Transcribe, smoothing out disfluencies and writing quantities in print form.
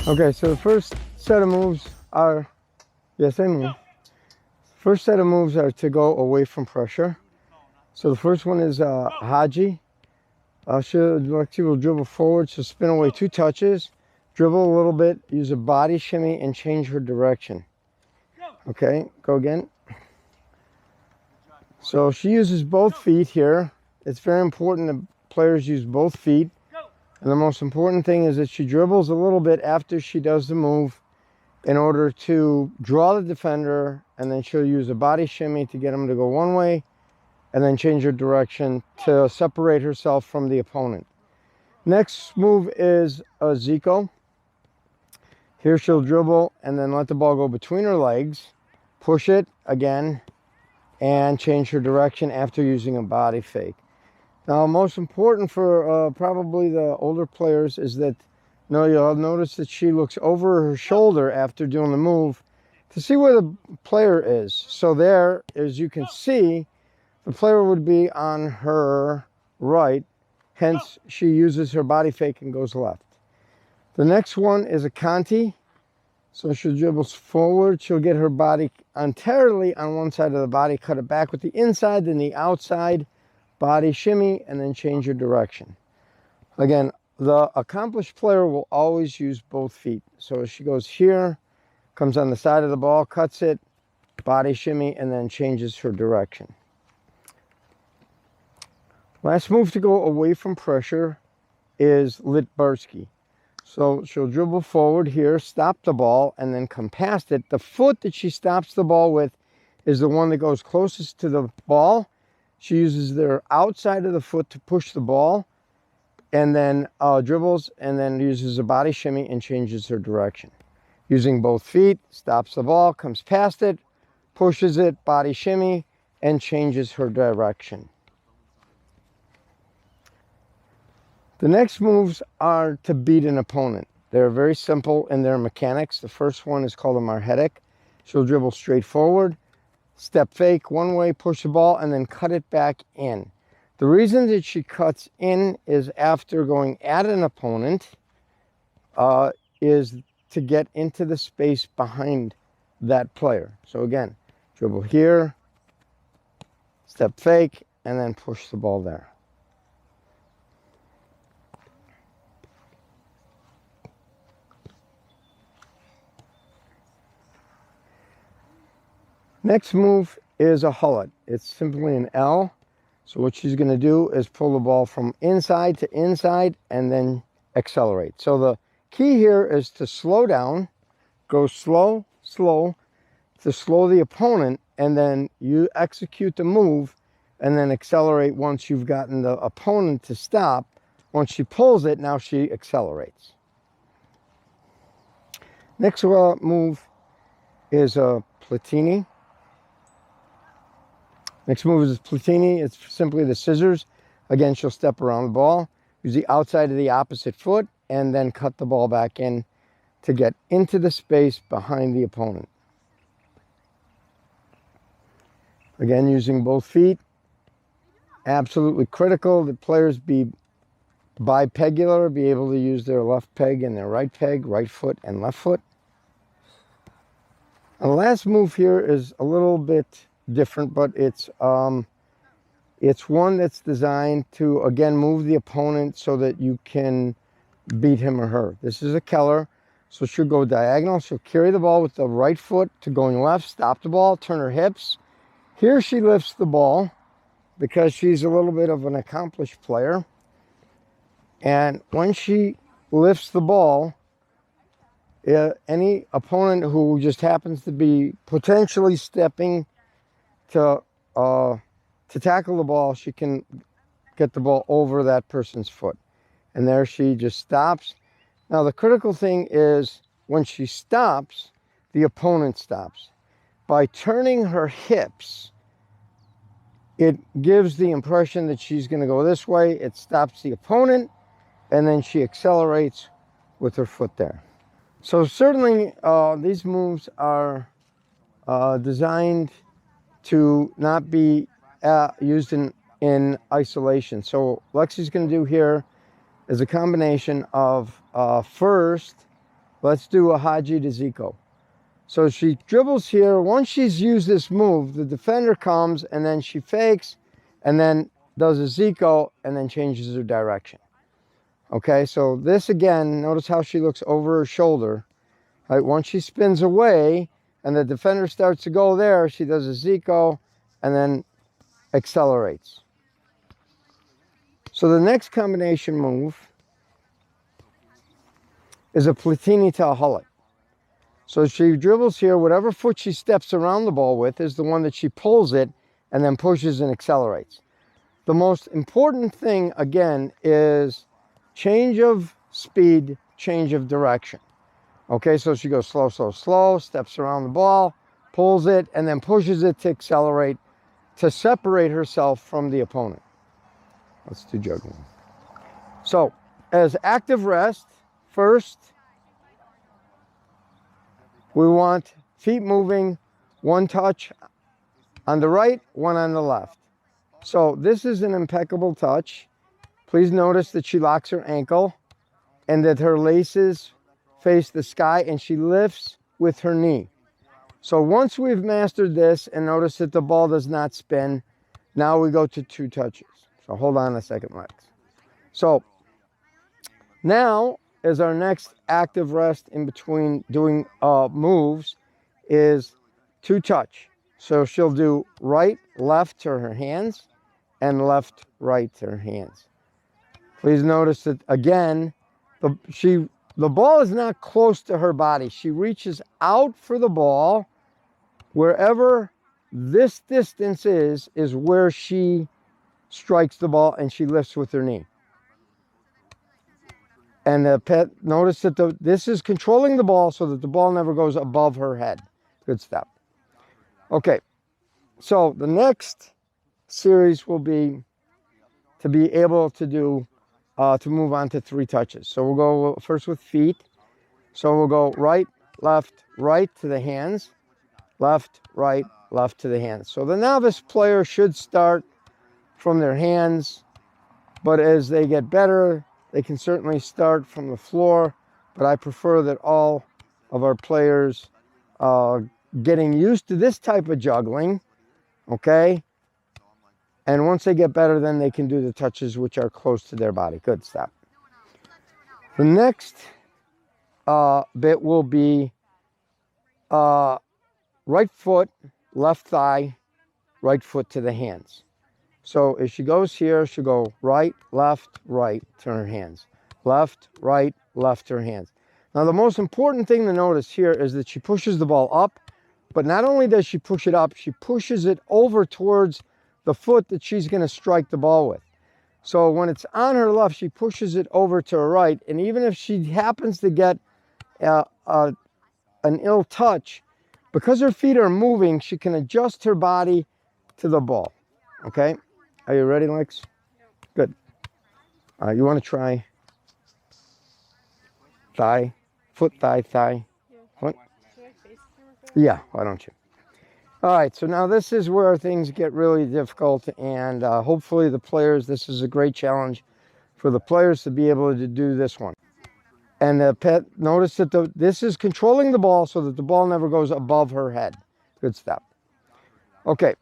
Okay, so the first set of moves are, yes, I move. First set of moves are to go away from pressure. So the first one is Haji. Lexi will dribble forward, so spin away 2 touches, dribble a little bit, use a body shimmy, and change her direction. Okay, go again. So she uses both feet here. It's very important that players use both feet. And the most important thing is that she dribbles a little bit after she does the move in order to draw the defender, and then she'll use a body shimmy to get him to go one way and then change her direction to separate herself from the opponent. Next move is a Zico. Here she'll dribble and then let the ball go between her legs, push it again, and change her direction after using a body fake. Now, most important for probably the older players is that you'll notice that she looks over her shoulder after doing the move to see where the player is. So there, as you can see, the player would be on her right. Hence, she uses her body fake and goes left. The next one is a Conti. So she'll dribble forward. She'll get her body entirely on one side of the body, cut it back with the inside, then the outside, body shimmy, and then change your direction. Again, the accomplished player will always use both feet. So she goes here, comes on the side of the ball, cuts it, body shimmy, and then changes her direction. Last move to go away from pressure is Litbarski. So she'll dribble forward here, stop the ball, and then come past it. The foot that she stops the ball with is the one that goes closest to the ball. She uses their outside of the foot to push the ball, and then dribbles, and then uses a body shimmy and changes her direction. Using both feet, stops the ball, comes past it, pushes it, body shimmy, and changes her direction. The next moves are to beat an opponent. They're very simple in their mechanics. The first one is called a marhetic. She'll dribble straight forward, step fake, one way, push the ball, and then cut it back in. The reason that she cuts in is after going at an opponent is to get into the space behind that player. So again, dribble here, step fake, and then push the ball there. Next move is a hullet. It's simply an L. So what she's going to do is pull the ball from inside to inside and then accelerate. So the key here is to slow down, go slow, slow, to slow the opponent, and then you execute the move and then accelerate once you've gotten the opponent to stop. Once she pulls it, now she accelerates. Next move is a Platini. Next move is Platini. It's simply the scissors. Again, she'll step around the ball, use the outside of the opposite foot, and then cut the ball back in to get into the space behind the opponent. Again, using both feet. Absolutely critical that players be bipegular, be able to use their left peg and their right peg, right foot and left foot. And the last move here is a little bit different, but it's one that's designed to, again, move the opponent so that you can beat him or her. This is a Keller, so she'll go diagonal. She'll carry the ball with the right foot to going left, stop the ball, turn her hips. Here she lifts the ball because she's a little bit of an accomplished player. And when she lifts the ball, any opponent who just happens to be potentially stepping to tackle the ball, she can get the ball over that person's foot. And there she just stops. Now the critical thing is when she stops, the opponent stops. By turning her hips, it gives the impression that she's going to go this way. It stops the opponent, and then she accelerates with her foot there. So certainly these moves are designed to not be used in isolation. So Lexi's going to do here is a combination of first Let's do a Haji to Zico. So she dribbles here. Once she's used this move, the defender comes and then she fakes and then does a Zico and then changes her direction. Okay, so this again, notice how she looks over her shoulder. Right, once she spins away and the defender starts to go there, she does a Zico and then accelerates. So the next combination move is a Platini to a Hullet. So she dribbles here, whatever foot she steps around the ball with is the one that she pulls it and then pushes and accelerates. The most important thing, again, is change of speed, change of direction. Okay, so she goes slow, slow, slow, steps around the ball, pulls it, and then pushes it to accelerate, to separate herself from the opponent. Let's do juggling. So, as active rest, first, we want feet moving, one touch on the right, one on the left. So this is an impeccable touch. Please notice that she locks her ankle and that her laces face the sky and she lifts with her knee. So once we've mastered this and notice that the ball does not spin, now we go to 2 touches. So hold on a second, Lex. So now, as our next active rest in between doing moves is 2 touch. So she'll do right, left to her hands and left, right to her hands. Please notice that again, the ball is not close to her body. She reaches out for the ball. Wherever this distance is where she strikes the ball and she lifts with her knee. And notice that this is controlling the ball so that the ball never goes above her head. Good stuff. Okay, so the next series will be to be able to do, to move on to 3 touches. So we'll go first with feet. So we'll go right, left to the hands, left to the hands. So the novice player should start from their hands, but as they get better, they can certainly start from the floor, but I prefer that all of our players getting used to this type of juggling, okay? And once they get better, then they can do the touches which are close to their body. Good, stop. The next bit will be right foot, left thigh, right foot to the hands. So as she goes here, she'll go right to her hands. Left to her hands. Now the most important thing to notice here is that she pushes the ball up, but not only does she push it up, she pushes it over towards the foot that she's going to strike the ball with. So when it's on her left, she pushes it over to her right, and even if she happens to get an ill touch, because her feet are moving, she can adjust her body to the ball. Okay? Are you ready, Lex? Good. You want to try thigh, foot, thigh, thigh? What? Yeah, why don't you? All right, so now this is where things get really difficult, and hopefully the players, this is a great challenge for the players to be able to do this one. And notice that this is controlling the ball so that the ball never goes above her head. Good stuff. Okay,